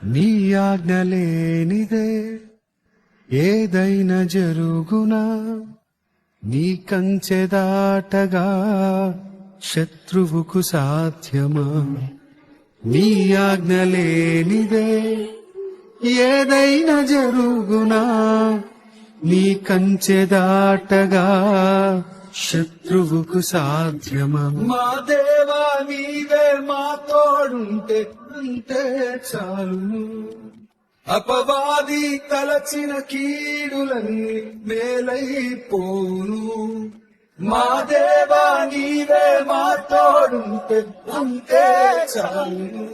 నీ ఆజ్ఞ లేనిదే ఏదైనా జరుగునా, నీ కంచె దాటగా శత్రువుకు సాధ్యమా? నీ ఆజ్ఞ లేనిదే ఏదైనా జరుగునా, నీ కంచె దాటగా శత్రువుకు సాధ్యమా? మా దేవా నీవే మా తోడుంటే ఉంటే చాలును. అపవాది తలచిన కీడులన్నీ మేలైపోను. మా దేవా నీవే మా తోడుంటే ఉంటే చాలును.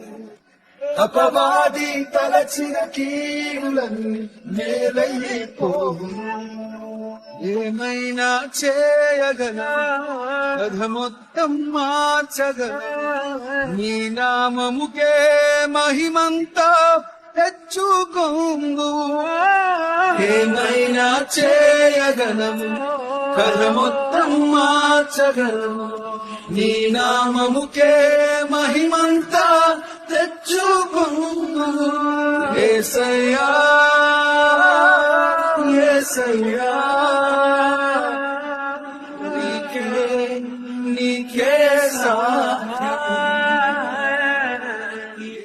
అపవాది తలచిన కీడులన్నీ మేలైపోను. ఏమైనా చేయగలనా, కథ మొత్తం మార్చగలనా, నీ నామముకే మహిమంతా తెచ్చుకొందు. ఏమైనా చేయగలము, కథ మొత్తం మార్చగలము, నీ నామముకే మహిమంతా తెచ్చుకొందు. యేసయ్యా యేసయ్యా